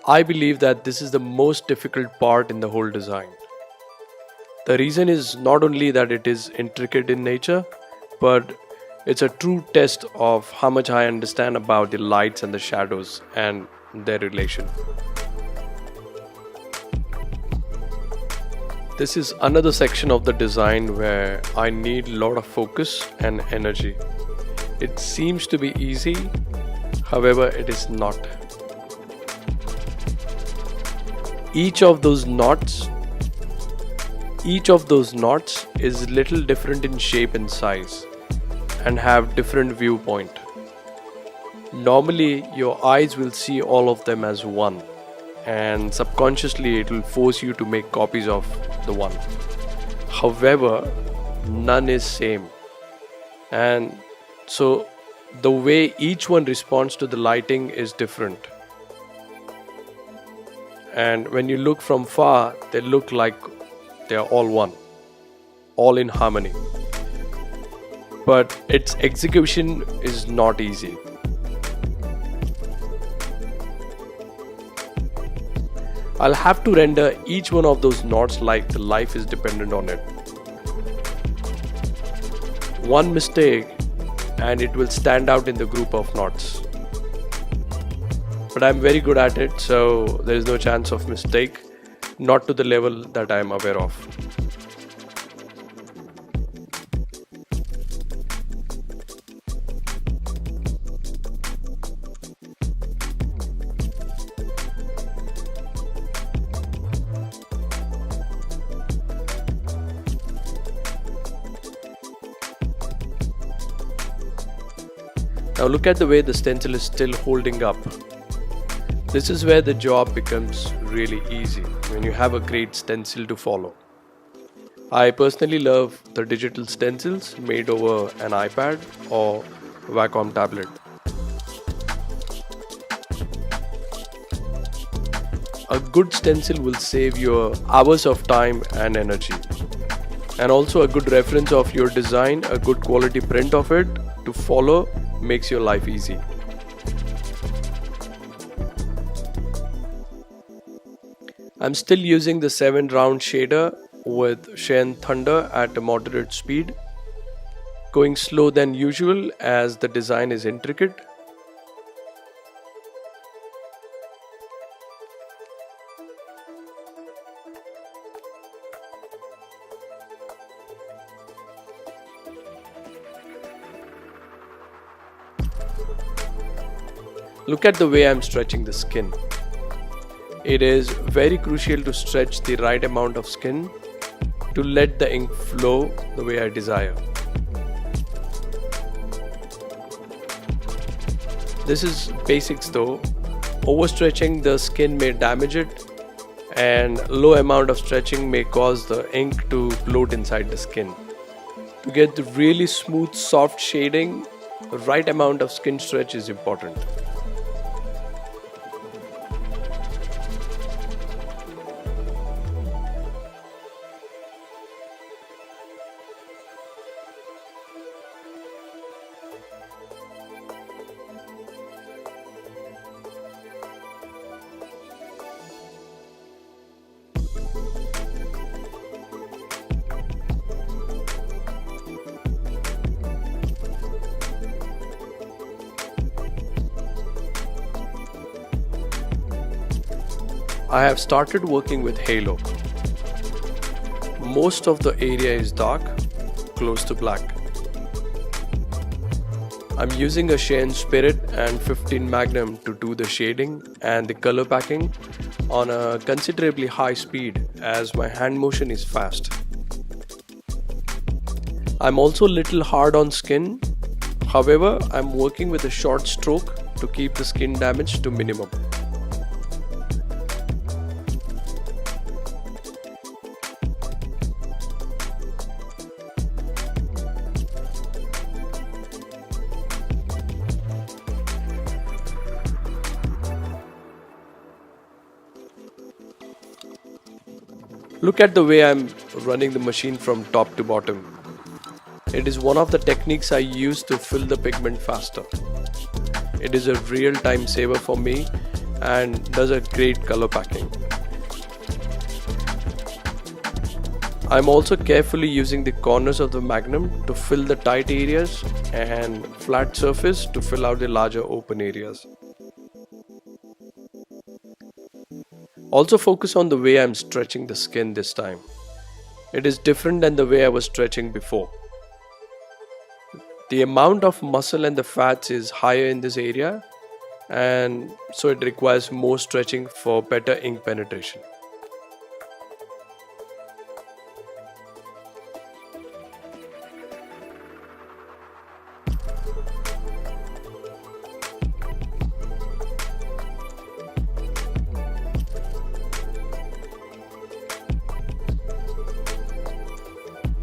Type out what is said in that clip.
I believe that this is the most difficult part in the whole design. The reason is not only that it is intricate in nature, but it's a true test of how much I understand about the lights and the shadows and their relation. This is another section of the design where I need a lot of focus and energy. It seems to be easy, however, it is not. Each of those knots is little different in shape and size and have different viewpoint. Normally your eyes will see all of them as one, and subconsciously it will force you to make copies of the one. However, none is same, and so the way each one responds to the lighting is different. And when you look from far, they look like they are all one, all in harmony. But its execution is not easy. I'll have to render each one of those knots like the life is dependent on it. One mistake and it will stand out in the group of knots. But I'm very good at it, so there is no chance of mistake, not to the level that I am aware of. Now look at the way the stencil is still holding up. This is where the job becomes really easy when you have a great stencil to follow. I personally love the digital stencils made over an iPad or Wacom tablet. A good stencil will save you hours of time and energy. And also a good reference of your design, a good quality print of it to follow makes your life easy. I'm still using the 7 round shader with Cheyenne Thunder at a moderate speed, going slow than usual as the design is intricate. Look at the way I'm stretching the skin. It is very crucial to stretch the right amount of skin to let the ink flow the way I desire. This is basics though. Overstretching the skin may damage it, and low amount of stretching may cause the ink to float inside the skin. To get the really smooth, soft shading, the right amount of skin stretch is important. I have started working with halo. Most of the area is dark, close to black. I'm using a Cheyenne Spirit and 15 Magnum to do the shading and the color packing on a considerably high speed as my hand motion is fast. I'm also a little hard on skin. However, I'm working with a short stroke to keep the skin damage to minimum. Look at the way I'm running the machine from top to bottom. It is one of the techniques I use to fill the pigment faster. It is a real time saver for me and does a great color packing. I'm also carefully using the corners of the Magnum to fill the tight areas and flat surface to fill out the larger open areas. Also focus on the way I'm stretching the skin this time. It is different than the way I was stretching before. The amount of muscle and the fats is higher in this area, and so it requires more stretching for better ink penetration.